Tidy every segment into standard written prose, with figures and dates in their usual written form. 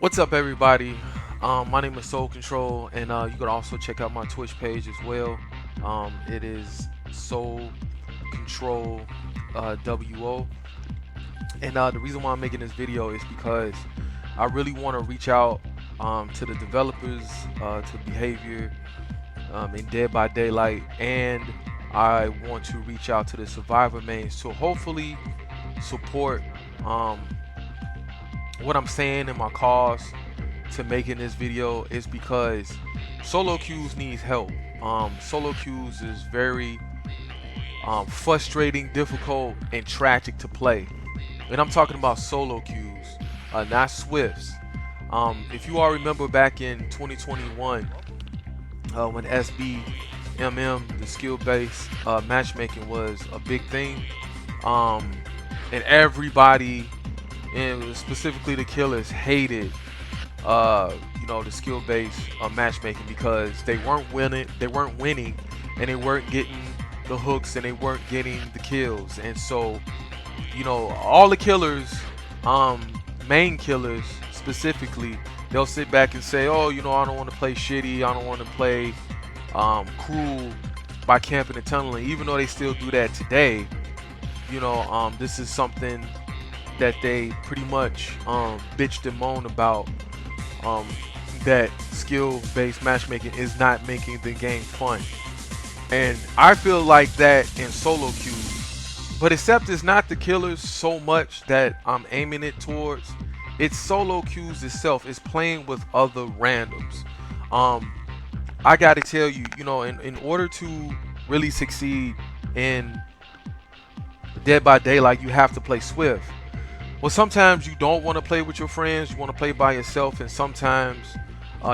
What's up, everybody? My name is Soul Control, and you can also check out my Twitch page as well. It is Soul Control WO. And the reason why I'm making this video is because I really want to reach out to the developers, to Behavior, in Dead by Daylight, and I want to reach out to the Survivor mains to hopefully support what I'm saying in my cause to making this video is because solo queues needs help. Solo queues is very frustrating, difficult, and tragic to play. And I'm talking about solo queues, not Swifts. If you all remember back in 2021, when SBMM, the skill-based matchmaking was a big thing, and everybody, and specifically the killers, hated the skill-based matchmaking because they weren't winning, and they weren't getting the hooks, and they weren't getting the kills. And so, all the killers, main killers specifically, they'll sit back and say, oh, I don't want to play shitty, I don't want to play cruel by camping and tunneling, even though they still do that today. This is something that they pretty much bitched and moaned about, that skill-based matchmaking is not making the game fun. And I feel like that in solo queues, but except it's not the killers so much that I'm aiming it towards, it's solo queues itself. It's playing with other randoms. I gotta tell you, in order to really succeed in Dead by Daylight, you have to play Swift. Well, sometimes you don't want to play with your friends, you want to play by yourself, and sometimes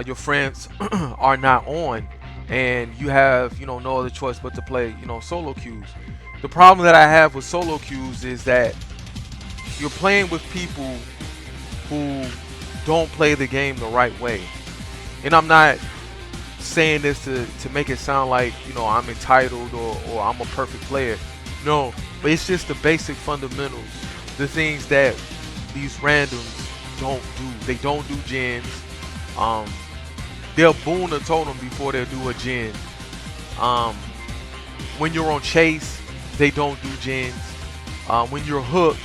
your friends are not on, and you have no other choice but to play solo queues. The problem that I have with solo queues is that you're playing with people who don't play the game the right way. And I'm not saying this to make it sound like I'm entitled or I'm a perfect player. No, but it's just the basic fundamentals, the things that these randoms don't do. They don't do gens. They'll boon a totem before they'll do a gen. When you're on chase, they don't do gens. When you're hooked,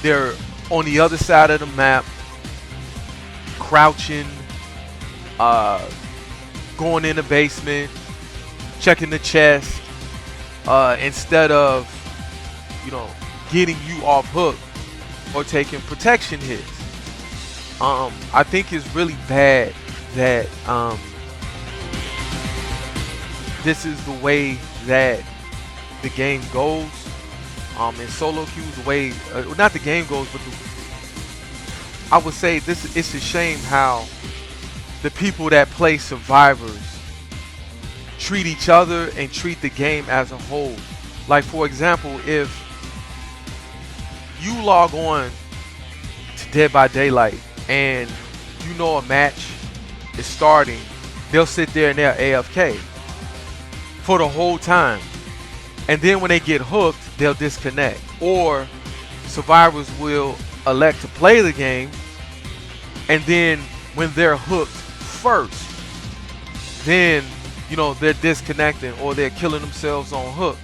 they're on the other side of the map, crouching, going in the basement, checking the chest, instead of getting you off hook or taking protection hits. I think it's really bad that this is the way that the game goes. In solo queues, the way not the game goes, but I would say it's a shame how the people that play Survivors treat each other and treat the game as a whole. Like, for example, if you log on to Dead by Daylight and a match is starting, they'll sit there and they're AFK for the whole time. And then when they get hooked, they'll disconnect. Or survivors will elect to play the game, and then when they're hooked first, then they're disconnecting or they're killing themselves on hook.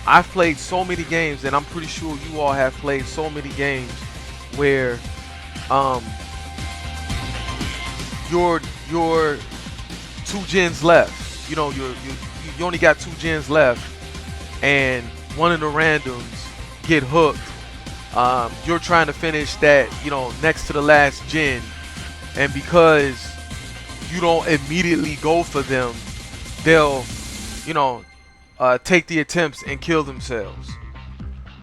I've played so many games, and I'm pretty sure you all have played so many games where you're 2 gens left. You only got 2 gens left, and one of the randoms get hooked. You're trying to finish that next to the last gen, and because you don't immediately go for them, they'll take the attempts and kill themselves.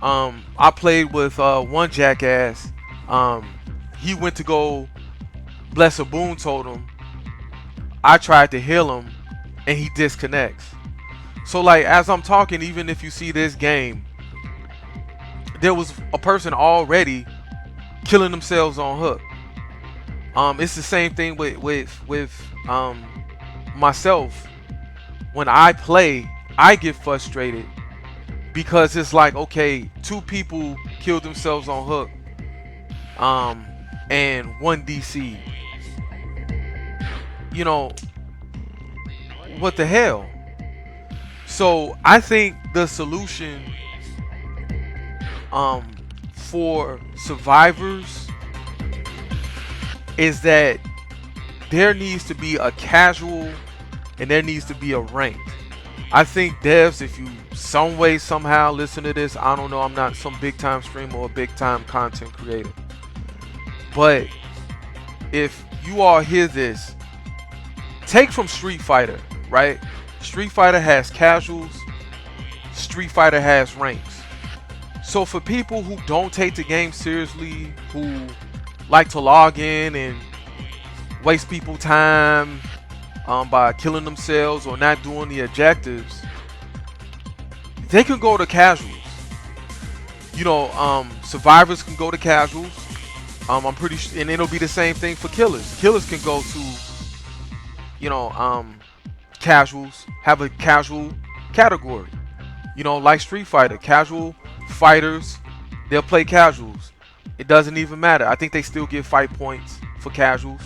I played with one jackass. He went to go bless a boon totem. I tried to heal him, and he disconnects. So, like, as I'm talking, even if you see this game, there was a person already killing themselves on hook. It's the same thing with myself. When I play, I get frustrated because it's like, okay, 2 people killed themselves on hook. um, and 1 DC. You know, what the hell? So I think the solution um, for survivors is that there needs to be a casual and there needs to be a ranked. I think devs, if you some way somehow listen to this, I don't know, I'm not some big time streamer or big time content creator, but if you all hear this, take from Street Fighter, right? Street Fighter has casuals, Street Fighter has ranks. So for people who don't take the game seriously, who like to log in and waste people time by killing themselves or not doing the objectives, they can go to casuals. You know, survivors can go to casuals. I'm pretty sure, and it'll be the same thing for killers. Killers can go to, you know, casuals, have a casual category. You know, like Street Fighter, casual fighters, they'll play casuals. It doesn't even matter. I think they still get fight points for casuals.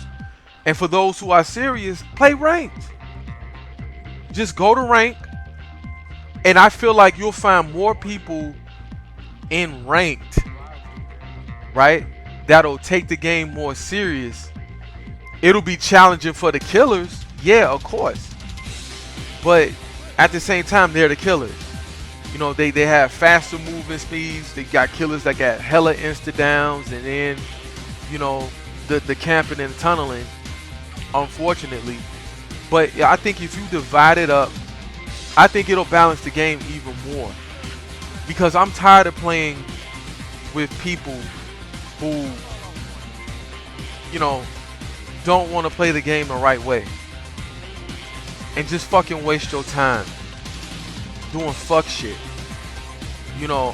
And for those who are serious, play ranked. Just go to rank, and I feel like you'll find more people in ranked, right, that'll take the game more serious. It'll be challenging for the killers, yeah, of course, but at the same time, they're the killers. You know, they have faster movement speeds. They got killers that got hella insta downs, and then, you know, the camping and tunneling, unfortunately. But yeah, I think if you divide it up, I think it'll balance the game even more, because I'm tired of playing with people who, you know, don't want to play the game the right way and just fucking waste your time doing fuck shit. You know,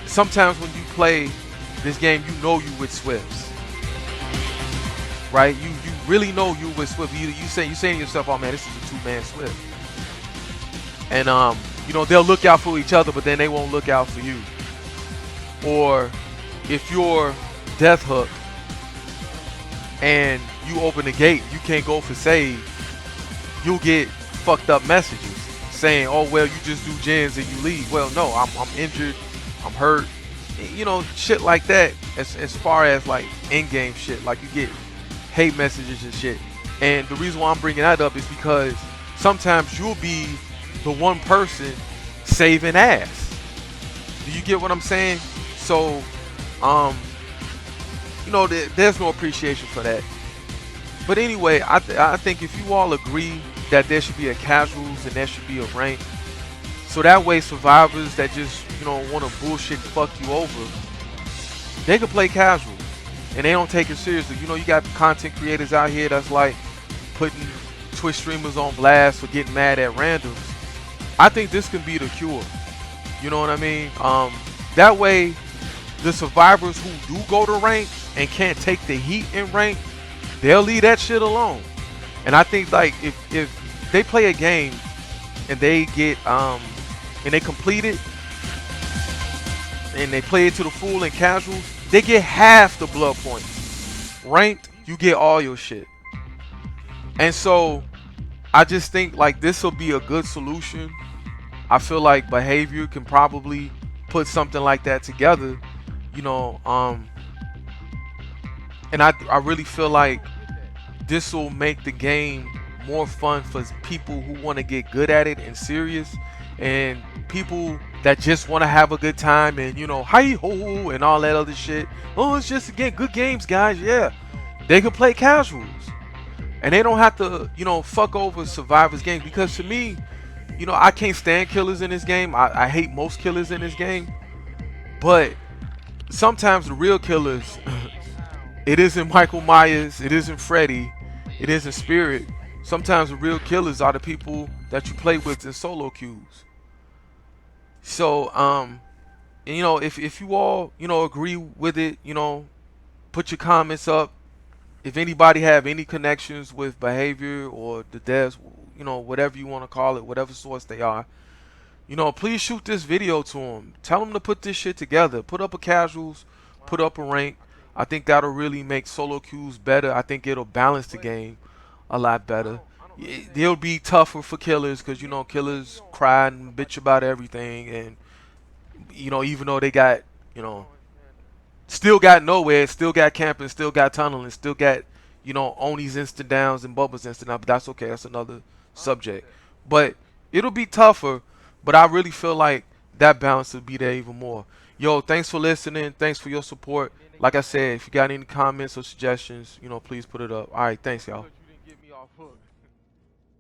sometimes when you play this game, you know you with Swifts, right? You really know you with Swift. You saying to yourself, oh man, this is a two-man Swift. And you know, they'll look out for each other, but then they won't look out for you. Or if you're Death Hook and you open the gate, you can't go for save, you'll get fucked up messages saying, oh well, you just do gens and you leave. Well, no, I'm injured, I'm hurt, you know, shit like that. As far as like in-game shit, like you get hate messages and shit. And the reason why I'm bringing that up is because sometimes you'll be the one person saving ass. Do you get what I'm saying? So you know, there's no appreciation for that. But anyway, I think if you all agree that there should be a casuals and there should be a rank, so that way survivors that just, you know, want to bullshit fuck you over, they can play casual and they don't take it seriously. You know, you got content creators out here that's like putting Twitch streamers on blast for getting mad at randoms. I think this can be the cure. You know what I mean? That way the survivors who do go to rank and can't take the heat in rank, they'll leave that shit alone. And I think like if they play a game and they get and they complete it and they play it to the full in casuals, they get half the blood points. Ranked, you get all your shit. And so I just think like this will be a good solution. I feel like Behavior can probably put something like that together, you know, and I really feel like this will make the game more fun for people who want to get good at it and serious, and people that just want to have a good time and, you know, hi ho and all that other shit. Oh, it's just again good games, guys. Yeah, they can play casuals and they don't have to, you know, fuck over survivors games, because to me, you know, I can't stand killers in this game. I hate most killers in this game, but sometimes the real killers it isn't Michael Myers, it isn't Freddy, it isn't Spirit. Sometimes the real killers are the people that you play with in solo queues. So and, you know, if you all, you know, agree with it, you know, put your comments up. If anybody have any connections with Behavior or the devs, you know, whatever you want to call it, whatever source they are, you know, please shoot this video to them. Tell them to put this shit together. Put up a casuals put up a rank. I think that'll really make solo queues better. I think it'll balance the game a lot better. It'll be tougher for killers because you know killers cry and bitch about everything, and you know even though they got you know still got nowhere, still got camping, still got tunneling, still got Oni's instant downs and Bubba's instant down, but that's okay. That's another subject. But it'll be tougher, but I really feel like that balance will be there even more. Yo, thanks for listening. Thanks for your support. Like I said, if you got any comments or suggestions, please put it up. All right, thanks, y'all.